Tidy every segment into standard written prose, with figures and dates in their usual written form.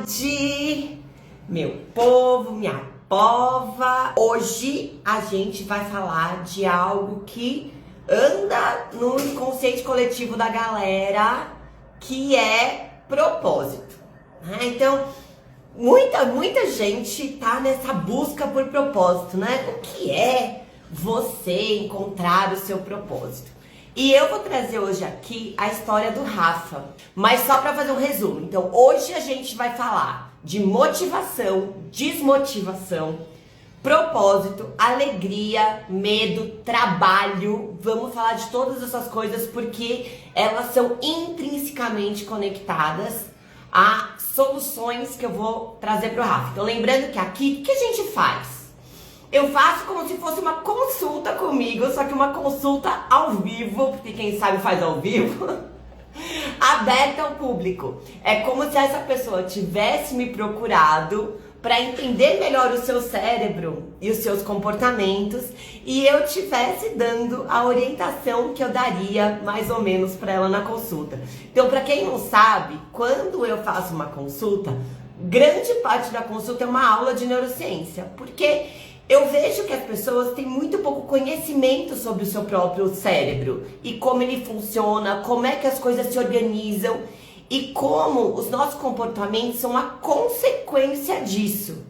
tarde, meu povo, minha pova. Hoje a gente vai falar de algo que anda no inconsciente coletivo da galera, que é propósito, né? Então, muita gente tá nessa busca por propósito, né? O que é você encontrar o seu propósito? E eu vou trazer hoje aqui a história do Rafa, mas só para fazer um resumo. Então, hoje a gente vai falar de motivação, desmotivação, propósito, alegria, medo, trabalho. Vamos falar de todas essas coisas porque elas são intrinsecamente conectadas a soluções que eu vou trazer para o Rafa. Então, lembrando que aqui, o que a gente faz? Eu faço como se fosse uma consulta comigo, só que uma consulta ao vivo, porque quem sabe faz ao vivo, aberta ao público. É como se essa pessoa tivesse me procurado para entender melhor o seu cérebro e os seus comportamentos e eu tivesse dando a orientação que eu daria mais ou menos para ela na consulta. Então, para quem não sabe, quando eu faço uma consulta, grande parte da consulta é uma aula de neurociência, porque eu vejo que as pessoas têm muito pouco conhecimento sobre o seu próprio cérebro e como ele funciona, como é que as coisas se organizam e como os nossos comportamentos são uma consequência disso.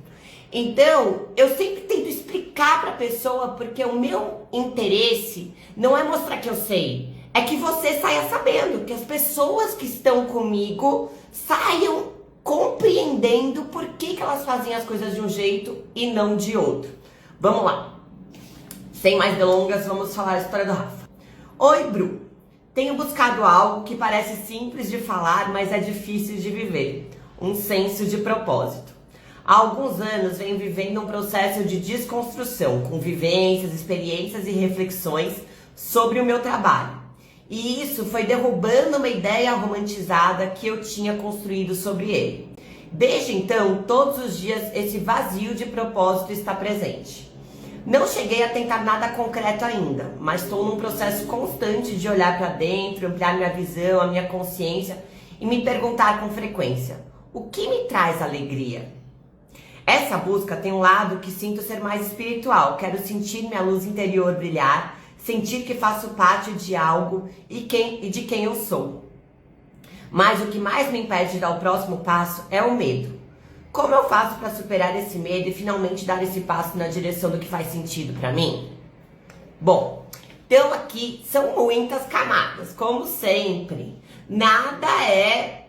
Então, eu sempre tento explicar para a pessoa, porque o meu interesse não é mostrar que eu sei, é que você saia sabendo, que as pessoas que estão comigo saiam compreendendo por que elas fazem as coisas de um jeito e não de outro. Vamos lá. Sem mais delongas, vamos falar a história do Rafa. Oi, Bru. Tenho buscado algo que parece simples de falar, mas é difícil de viver. Um senso de propósito. Há alguns anos venho vivendo um processo de desconstrução, com vivências, experiências e reflexões sobre o meu trabalho. E isso foi derrubando uma ideia romantizada que eu tinha construído sobre ele. Desde então, todos os dias, esse vazio de propósito está presente. Não cheguei a tentar nada concreto ainda, mas estou num processo constante de olhar para dentro, ampliar minha visão, a minha consciência e me perguntar com frequência: o que me traz alegria? Essa busca tem um lado que sinto ser mais espiritual. Quero sentir minha luz interior brilhar, sentir que faço parte de algo e de quem eu sou. Mas o que mais me impede de dar o próximo passo é o medo. Como eu faço para superar esse medo e finalmente dar esse passo na direção do que faz sentido para mim? Bom, então aqui são muitas camadas, como sempre. Nada é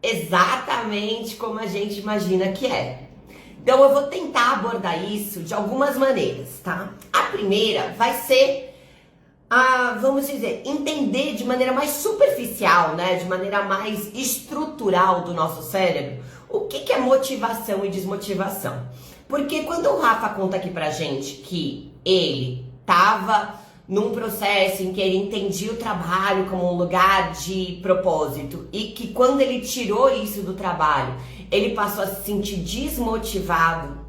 exatamente como a gente imagina que é. Então eu vou tentar abordar isso de algumas maneiras, tá? A primeira vai ser vamos dizer, entender de maneira mais superficial, né, de maneira mais estrutural do nosso cérebro, o que é motivação e desmotivação. Porque quando o Rafa conta aqui pra gente que ele tava num processo em que ele entendia o trabalho como um lugar de propósito e que quando ele tirou isso do trabalho, ele passou a se sentir desmotivado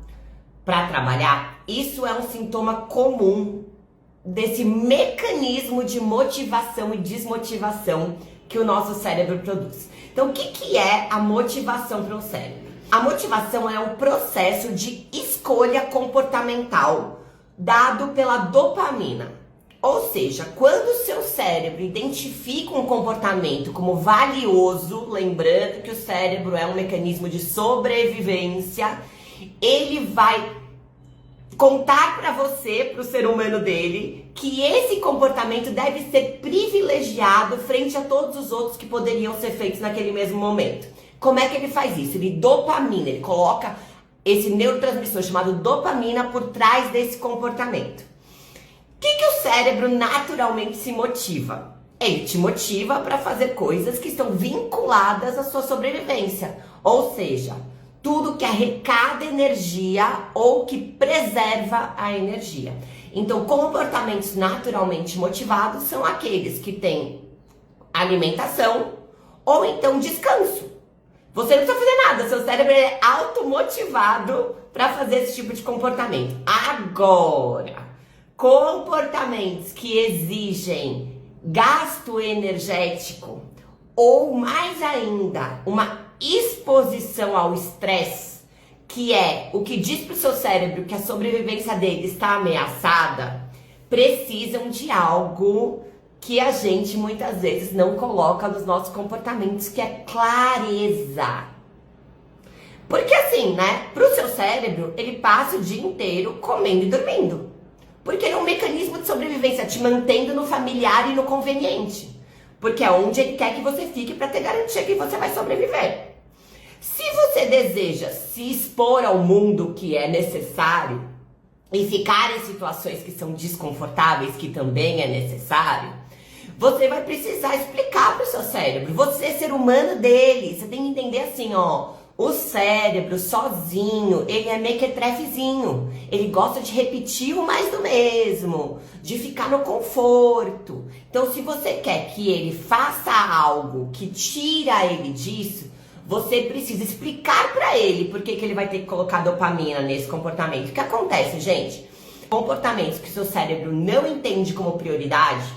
para trabalhar, isso é um sintoma comum desse mecanismo de motivação e desmotivação que o nosso cérebro produz. Então, o que é a motivação para o cérebro? A motivação é um processo de escolha comportamental dado pela dopamina. Ou seja, quando o seu cérebro identifica um comportamento como valioso, lembrando que o cérebro é um mecanismo de sobrevivência, ele vai contar para você, para o ser humano dele, que esse comportamento deve ser privilegiado frente a todos os outros que poderiam ser feitos naquele mesmo momento. Como é que ele faz isso? Ele dopamina, ele coloca esse neurotransmissor chamado dopamina por trás desse comportamento. O que o cérebro naturalmente se motiva? Ele te motiva para fazer coisas que estão vinculadas à sua sobrevivência, ou seja, tudo que arrecada energia ou que preserva a energia. Então, comportamentos naturalmente motivados são aqueles que têm alimentação ou então descanso. Você não precisa fazer nada, seu cérebro é automotivado para fazer esse tipo de comportamento. Agora, comportamentos que exigem gasto energético ou mais ainda, uma exposição ao estresse, que é o que diz pro seu cérebro que a sobrevivência dele está ameaçada, precisam de algo que a gente muitas vezes não coloca nos nossos comportamentos, que é clareza. Porque assim, né, pro seu cérebro, ele passa o dia inteiro comendo e dormindo. Porque ele é um mecanismo de sobrevivência, te mantendo no familiar e no conveniente. Porque é onde ele quer que você fique para ter garantia que você vai sobreviver. Se você deseja se expor ao mundo que é necessário e ficar em situações que são desconfortáveis, que também é necessário, você vai precisar explicar para o seu cérebro. Você é ser humano dele. Você tem que entender assim, ó. O cérebro sozinho, ele é mequetrefezinho. Ele gosta de repetir o mais do mesmo, de ficar no conforto. Então, se você quer que ele faça algo que tira ele disso, você precisa explicar pra ele por que ele vai ter que colocar dopamina nesse comportamento. O que acontece, gente? Comportamentos que o seu cérebro não entende como prioridade,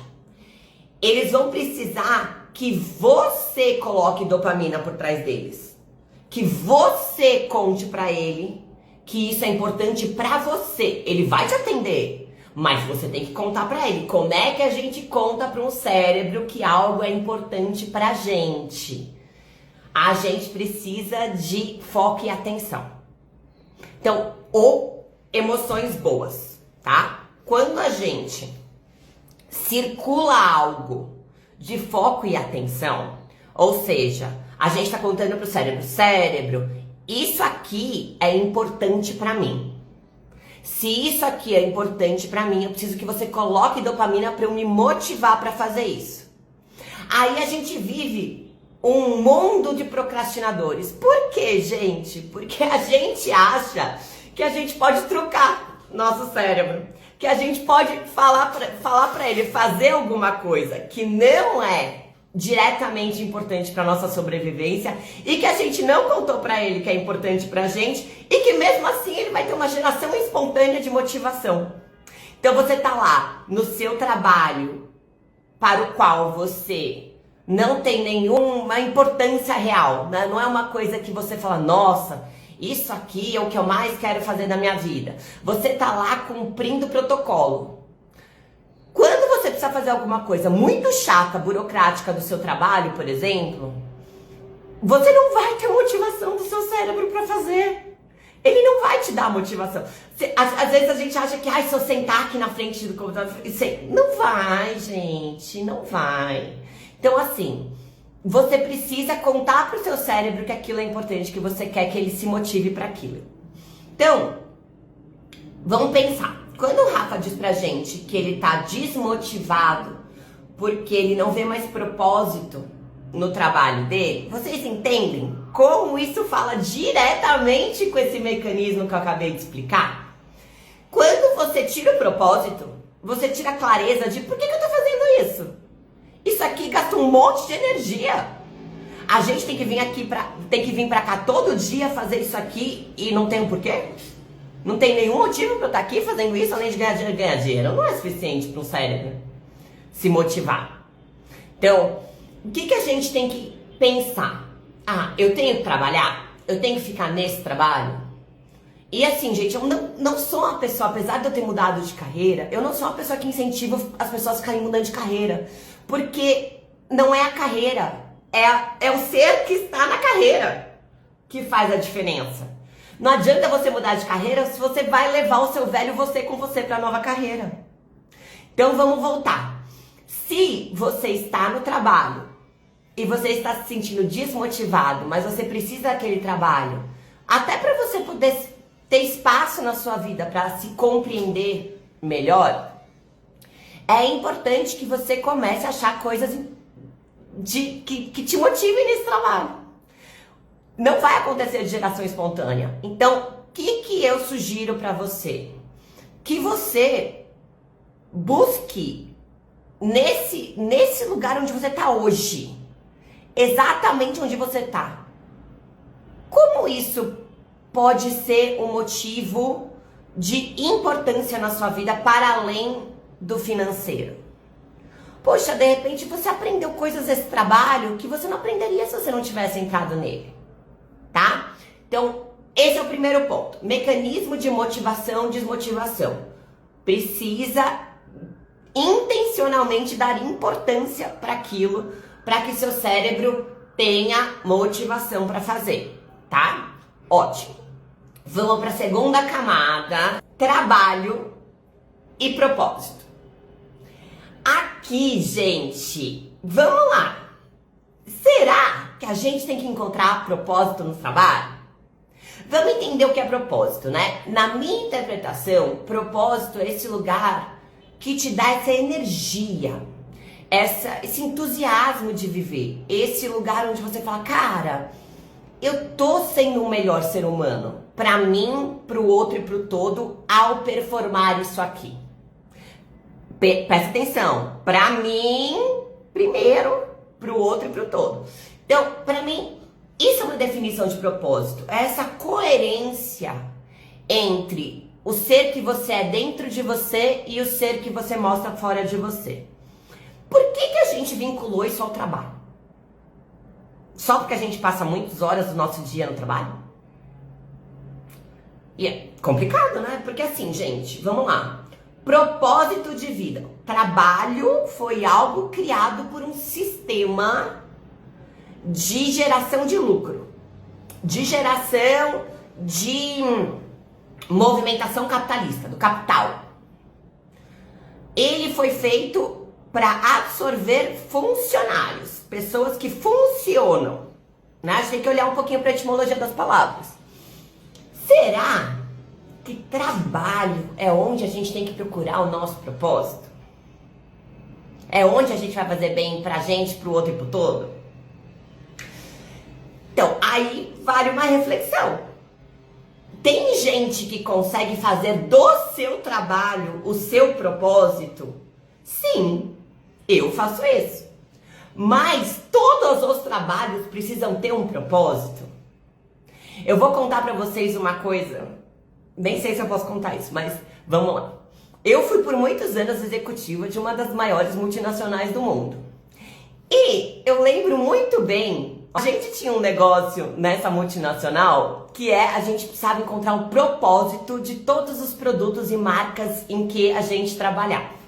eles vão precisar que você coloque dopamina por trás deles. Que você conte pra ele que isso é importante pra você. Ele vai te atender, mas você tem que contar pra ele. Como é que a gente conta pra um cérebro que algo é importante pra gente? A gente precisa de foco e atenção. Então, ou emoções boas, tá? Quando a gente circula algo de foco e atenção, ou seja, a gente tá contando pro cérebro, isso aqui é importante pra mim. Se isso aqui é importante pra mim, eu preciso que você coloque dopamina pra eu me motivar pra fazer isso. Aí a gente vive um mundo de procrastinadores. Por quê, gente? Porque a gente acha que a gente pode trucar nosso cérebro. Que a gente pode falar pra ele fazer alguma coisa que não é diretamente importante para nossa sobrevivência e que a gente não contou para ele que é importante pra gente e que mesmo assim ele vai ter uma geração espontânea de motivação. Então você tá lá no seu trabalho para o qual você não tem nenhuma importância real, né? Não é uma coisa que você fala, nossa, isso aqui é o que eu mais quero fazer na minha vida. Você tá lá cumprindo o protocolo. Quando você precisa fazer alguma coisa muito chata, burocrática do seu trabalho, por exemplo, você não vai ter motivação do seu cérebro para fazer. Ele não vai te dar motivação. Às vezes a gente acha que, se eu sentar aqui na frente do computador, não vai, gente, não vai. Então, assim, você precisa contar pro seu cérebro que aquilo é importante, que você quer que ele se motive para aquilo. Então, vamos pensar. Quando o Rafa diz pra gente que ele tá desmotivado porque ele não vê mais propósito no trabalho dele, vocês entendem como isso fala diretamente com esse mecanismo que eu acabei de explicar? Quando você tira o propósito, você tira a clareza de por que eu tô fazendo isso? Isso aqui gasta um monte de energia. A gente tem que vir pra cá todo dia fazer isso aqui e não tem um porquê? Não tem nenhum motivo pra eu estar aqui fazendo isso além de ganhar dinheiro. Não é suficiente para um cérebro se motivar. Então, o que a gente tem que pensar? Eu tenho que trabalhar? Eu tenho que ficar nesse trabalho? E assim, gente, eu não sou uma pessoa, apesar de eu ter mudado de carreira, eu não sou uma pessoa que incentiva as pessoas a ficarem mudando de carreira. Porque não é a carreira, é o ser que está na carreira que faz a diferença. Não adianta você mudar de carreira se você vai levar o seu velho você com você para a nova carreira. Então vamos voltar. Se você está no trabalho e você está se sentindo desmotivado, mas você precisa daquele trabalho, até para você poder ter espaço na sua vida para se compreender melhor, é importante que você comece a achar coisas que te motivem nesse trabalho. Não vai acontecer de geração espontânea. Então, o que eu sugiro pra você? Que você busque nesse lugar onde você tá hoje. Exatamente onde você tá. Como isso pode ser um motivo de importância na sua vida para além do financeiro? Poxa, de repente você aprendeu coisas desse trabalho que você não aprenderia se você não tivesse entrado nele. tá? Então, esse é o primeiro ponto. Mecanismo de motivação, desmotivação. Precisa intencionalmente dar importância para aquilo, para que seu cérebro tenha motivação para fazer, tá? Ótimo. Vamos para a segunda camada, trabalho e propósito. Aqui, gente, vamos lá. Será que a gente tem que encontrar propósito no trabalho? Vamos entender o que é propósito, né? Na minha interpretação, propósito é esse lugar que te dá essa energia, esse entusiasmo de viver. Esse lugar onde você fala, cara, eu tô sendo um melhor ser humano. Pra mim, pro outro e pro todo, ao performar isso aqui. Presta atenção. Pra mim, primeiro, pro outro e pro todo. Então, pra mim, isso é uma definição de propósito. É essa coerência entre o ser que você é dentro de você e o ser que você mostra fora de você. Por que a gente vinculou isso ao trabalho? Só porque a gente passa muitas horas do nosso dia no trabalho? E é complicado, né? Porque assim, gente, vamos lá. Propósito de vida. Trabalho foi algo criado por um sistema de geração de lucro, de geração de movimentação capitalista, do capital. Ele foi feito para absorver funcionários, pessoas que funcionam, né? A gente tem que olhar um pouquinho para a etimologia das palavras. Será que trabalho é onde a gente tem que procurar o nosso propósito? É onde a gente vai fazer bem pra gente, pro outro e pro todo? Então, aí vale uma reflexão. Tem gente que consegue fazer do seu trabalho o seu propósito? Sim, eu faço isso. Mas todos os trabalhos precisam ter um propósito? Eu vou contar pra vocês uma coisa. Nem sei se eu posso contar isso, mas vamos lá. Eu fui por muitos anos executiva de uma das maiores multinacionais do mundo. E eu lembro muito bem, a gente tinha um negócio nessa multinacional que a gente precisava encontrar um propósito de todos os produtos e marcas em que a gente trabalhava.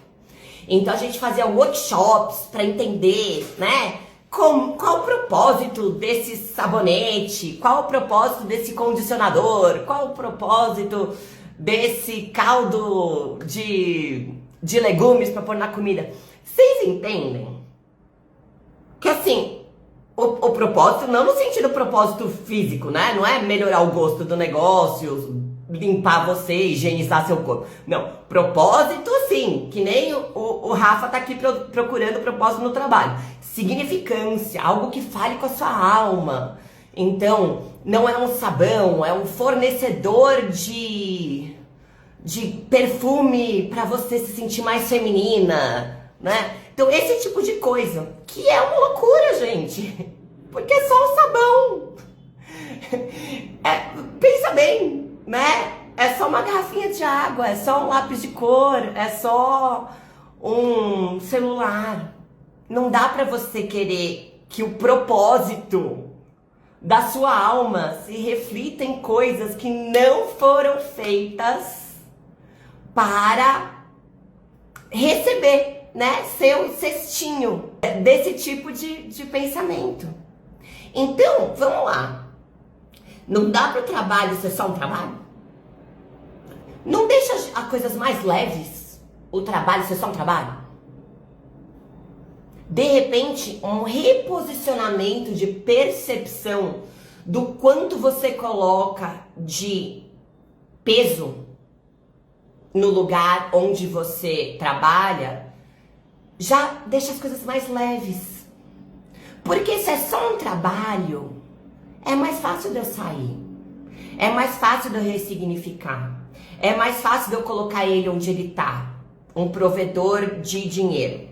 Então a gente fazia workshops para entender, né? Qual o propósito desse sabonete? Qual o propósito desse condicionador? Qual o propósito desse caldo de legumes para pôr na comida? Vocês entendem? Que assim, o propósito, não no sentido propósito físico, né? Não é melhorar o gosto do negócio, limpar você, higienizar seu corpo. Não, propósito sim, que nem o Rafa tá aqui procurando propósito no trabalho. Significância, algo que fale com a sua alma. Então, não é um sabão, é um fornecedor de perfume para você se sentir mais feminina, né? Então, esse tipo de coisa, que é uma loucura, gente, porque é só um sabão. Pensa bem, né? É só uma garrafinha de água, é só um lápis de cor, é só um celular. Não dá pra você querer que o propósito da sua alma se reflita em coisas que não foram feitas para receber, né? Seu cestinho desse tipo de pensamento. Então, vamos lá. Não dá para o trabalho ser só um trabalho? Não deixa as coisas mais leves o trabalho ser só um trabalho? De repente, um reposicionamento de percepção do quanto você coloca de peso no lugar onde você trabalha, já deixa as coisas mais leves. Porque se é só um trabalho, é mais fácil de eu sair. É mais fácil de eu ressignificar. É mais fácil de eu colocar ele onde ele tá. Um provedor de dinheiro.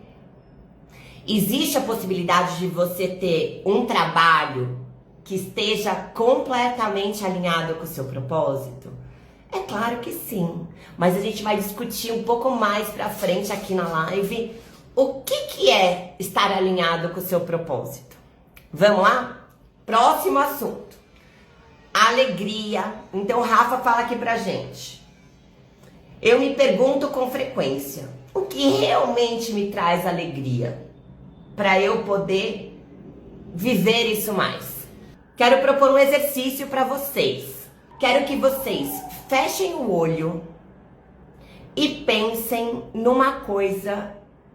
Existe a possibilidade de você ter um trabalho que esteja completamente alinhado com o seu propósito? É claro que sim. Mas a gente vai discutir um pouco mais pra frente aqui na live o que é estar alinhado com o seu propósito. Vamos lá? Próximo assunto. alegria. Então, Rafa fala aqui pra gente. Eu me pergunto com frequência, o que realmente me traz alegria? Para eu poder viver isso mais. Quero propor um exercício para vocês. Quero que vocês fechem o olho e pensem numa coisa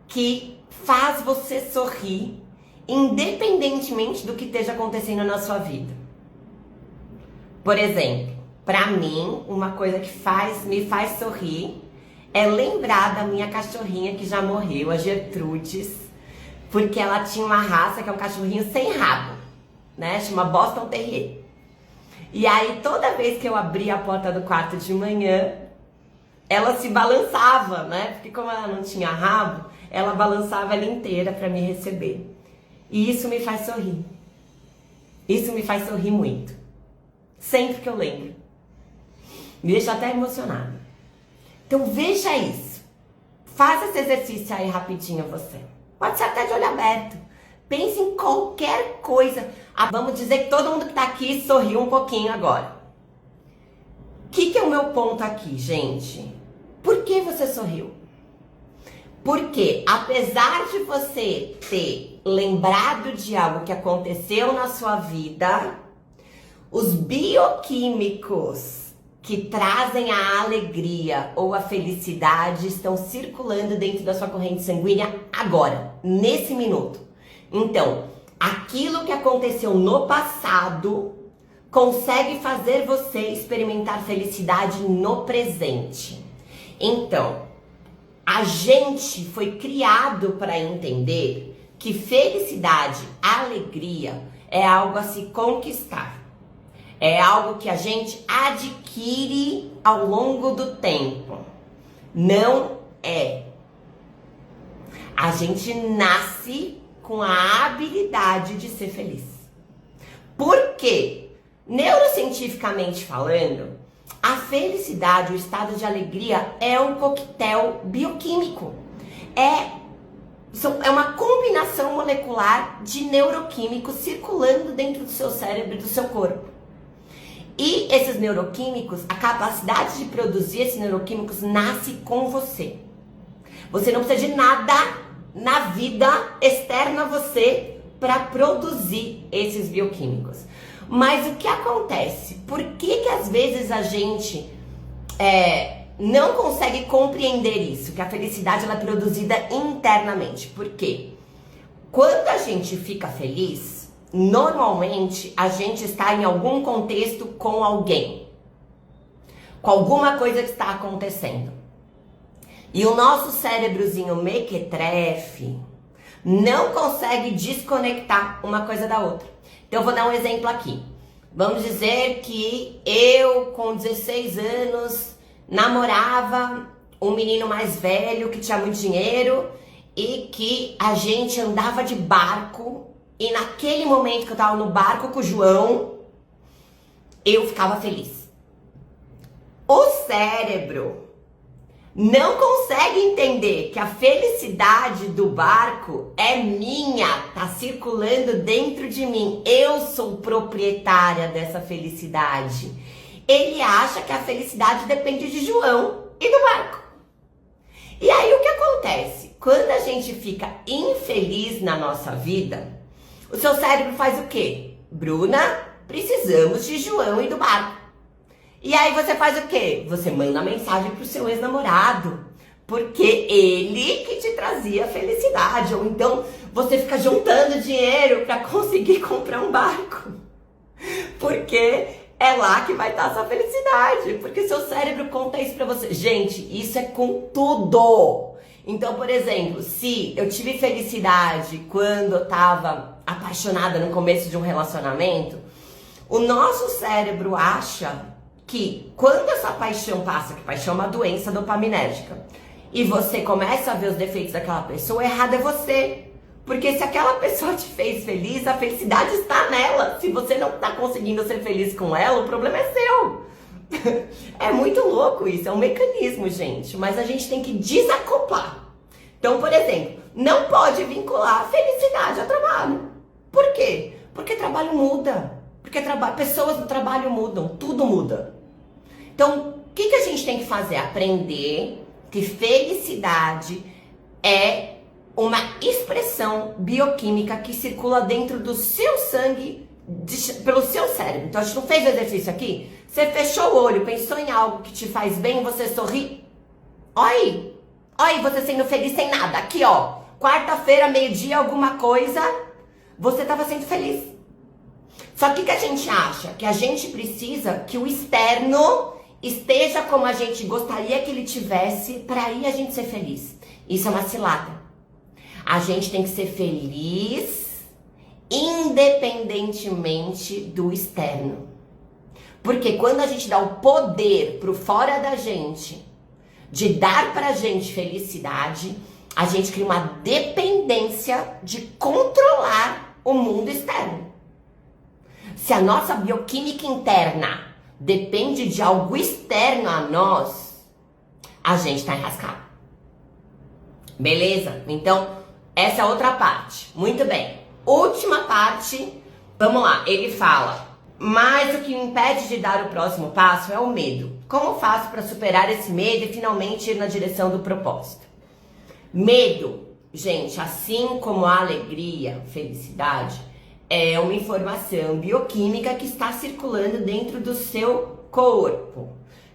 que faz você sorrir, independentemente do que esteja acontecendo na sua vida. Por exemplo, para mim, uma coisa que me faz sorrir é lembrar da minha cachorrinha que já morreu, a Gertrudes, porque ela tinha uma raça que é um cachorrinho sem rabo, né? Chama Boston Terrier. E aí, toda vez que eu abria a porta do quarto de manhã, ela se balançava, né? Porque como ela não tinha rabo, ela balançava ela inteira para me receber. E isso me faz sorrir. Isso me faz sorrir muito. Sempre que eu lembro. Me deixa até emocionada. Então veja isso. Faça esse exercício aí rapidinho você. Pode ser até de olho aberto. Pense em qualquer coisa. Vamos dizer que todo mundo que tá aqui sorriu um pouquinho agora. O que é o meu ponto aqui, gente? Por que você sorriu? Porque apesar de você ter lembrado de algo que aconteceu na sua vida, os bioquímicos que trazem a alegria ou a felicidade estão circulando dentro da sua corrente sanguínea agora, nesse minuto. Então, aquilo que aconteceu no passado consegue fazer você experimentar felicidade no presente. Então, a gente foi criado para entender que felicidade, alegria é algo a se conquistar. É algo que a gente adquire ao longo do tempo. Não é. A gente nasce com a habilidade de ser feliz. Por quê? Neurocientificamente falando, a felicidade, o estado de alegria é um coquetel bioquímico. É uma combinação molecular de neuroquímicos circulando dentro do seu cérebro e do seu corpo. E esses neuroquímicos, a capacidade de produzir esses neuroquímicos nasce com você. Você não precisa de nada na vida externa a você para produzir esses bioquímicos. Mas o que acontece? Por que às vezes a gente não consegue compreender isso? Que a felicidade ela é produzida internamente. Por quê? Quando a gente fica feliz, normalmente a gente está em algum contexto com alguém. Com alguma coisa que está acontecendo. E o nosso cérebrozinho mequetrefe não consegue desconectar uma coisa da outra. Então eu vou dar um exemplo aqui. Vamos dizer que eu, com 16 anos, namorava um menino mais velho que tinha muito dinheiro e que a gente andava de barco e naquele momento que eu tava no barco com o João, eu ficava feliz. O cérebro não consegue entender que a felicidade do barco é minha, tá circulando dentro de mim. Eu sou proprietária dessa felicidade. Ele acha que a felicidade depende de João e do barco. E aí o que acontece? Quando a gente fica infeliz na nossa vida, o seu cérebro faz o quê? Bruna, precisamos de João e do barco. E aí você faz o quê? Você manda mensagem pro seu ex-namorado, porque ele que te trazia felicidade. Ou então você fica juntando dinheiro para conseguir comprar um barco, porque é lá que vai estar a sua felicidade, porque seu cérebro conta isso pra você. Gente, isso é com tudo. Então, por exemplo, se eu tive felicidade quando eu tava apaixonada no começo de um relacionamento, o nosso cérebro acha que quando essa paixão passa, que paixão é uma doença dopaminérgica, e você começa a ver os defeitos daquela pessoa, errado é você. Porque se aquela pessoa te fez feliz, a felicidade está nela. Se você não está conseguindo ser feliz com ela, o problema é seu. É muito louco isso, é um mecanismo, gente. Mas a gente tem que desacoplar. Então, por exemplo, não pode vincular a felicidade ao trabalho. Por quê? Porque trabalho muda. Porque pessoas no trabalho mudam, tudo muda. Então, o que a gente tem que fazer? Aprender que felicidade é uma expressão bioquímica que circula dentro do seu sangue, pelo seu cérebro. Então, a gente não fez o exercício aqui? Você fechou o olho, pensou em algo que te faz bem, você sorri. Olha aí, você sendo feliz sem nada. Aqui, ó, quarta-feira, meio-dia, alguma coisa, você tava sendo feliz. Só que o que a gente acha? Que a gente precisa que o externo esteja como a gente gostaria que ele tivesse para aí a gente ser feliz. Isso é uma cilada. A gente tem que ser feliz independentemente do externo. Porque quando a gente dá o poder pro fora da gente de dar pra gente felicidade, a gente cria uma dependência de controlar o mundo externo. Se a nossa bioquímica interna depende de algo externo a nós, a gente tá enrascado. Beleza? Então, essa é outra parte. Muito bem. Última parte, vamos lá. Ele fala, mas o que me impede de dar o próximo passo é o medo. Como faço para superar esse medo e finalmente ir na direção do propósito? Medo, gente, assim como a alegria, felicidade, é uma informação bioquímica que está circulando dentro do seu corpo.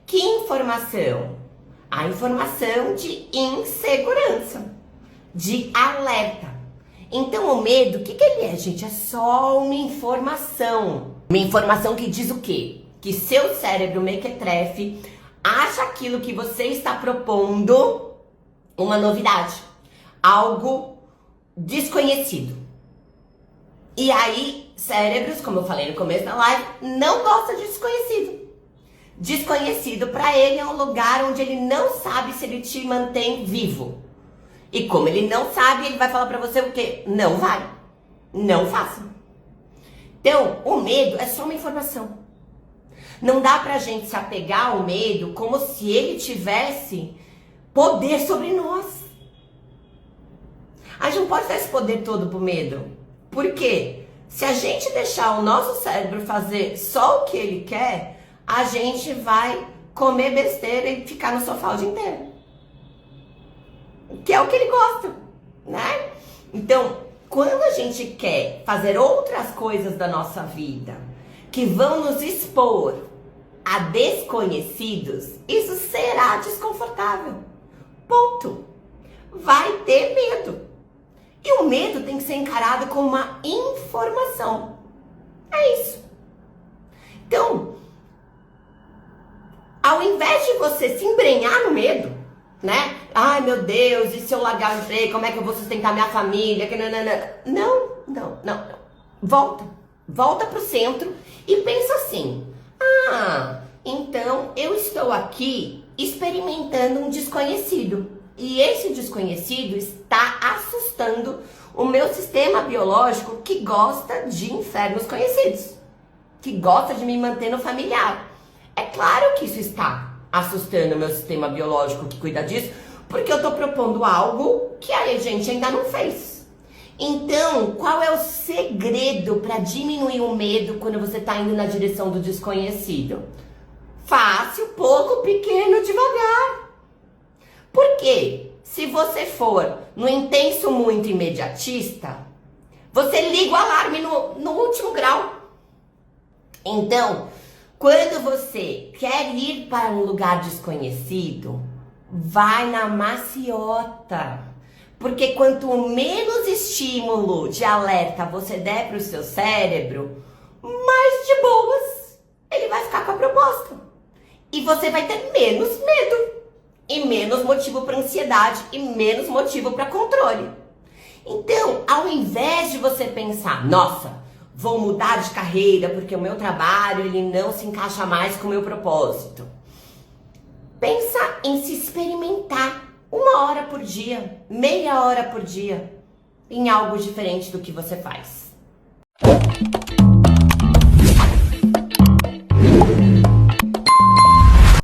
Que informação? A informação de insegurança, de alerta. Então o medo, o que ele é, gente? É só uma informação. Uma informação que diz o quê? Que seu cérebro mequetrefe acha aquilo que você está propondo uma novidade. Algo desconhecido. E aí, cérebros, como eu falei no começo da live, não gosta de desconhecido. Desconhecido para ele é um lugar onde ele não sabe se ele te mantém vivo. E como ele não sabe, ele vai falar para você o quê? Não vai. Não faça. Então, o medo é só uma informação. Não dá pra gente se apegar ao medo como se ele tivesse poder sobre nós. A gente não pode dar esse poder todo pro medo. Por quê? Se a gente deixar o nosso cérebro fazer só o que ele quer, a gente vai comer besteira e ficar no sofá o dia inteiro. Que é o que ele gosta, né? Então, quando a gente quer fazer outras coisas da nossa vida que vão nos expor a desconhecidos, isso será desconfortável. Ponto. Vai ter medo. E o medo tem que ser encarado como uma informação. É isso. Então, ao invés de você se embrenhar no medo, né? Ai, meu Deus, e se eu largar o emprego, como é que eu vou sustentar minha família? Não. Volta pro centro e pensa assim. Ah, então eu estou aqui experimentando um desconhecido. E esse desconhecido está assustando o meu sistema biológico que gosta de infernos conhecidos. Que gosta de me manter no familiar. É claro que isso está assustando o meu sistema biológico que cuida disso, porque eu estou propondo algo que a gente ainda não fez. Então, qual é o segredo para diminuir o medo quando você está indo na direção do desconhecido? Fácil, pouco, pequeno, devagar. Por quê? Se você for no intenso muito imediatista, você liga o alarme no último grau. Então, quando você quer ir para um lugar desconhecido, vai na maciota. Porque quanto menos estímulo de alerta você der para o seu cérebro, mais de boas ele vai ficar com a proposta. E você vai ter menos medo. E menos motivo para ansiedade. E menos motivo para controle. Então, ao invés de você pensar, nossa, vou mudar de carreira porque o meu trabalho ele não se encaixa mais com o meu propósito. Pensa em se experimentar 1 hora por dia, meia hora por dia, em algo diferente do que você faz.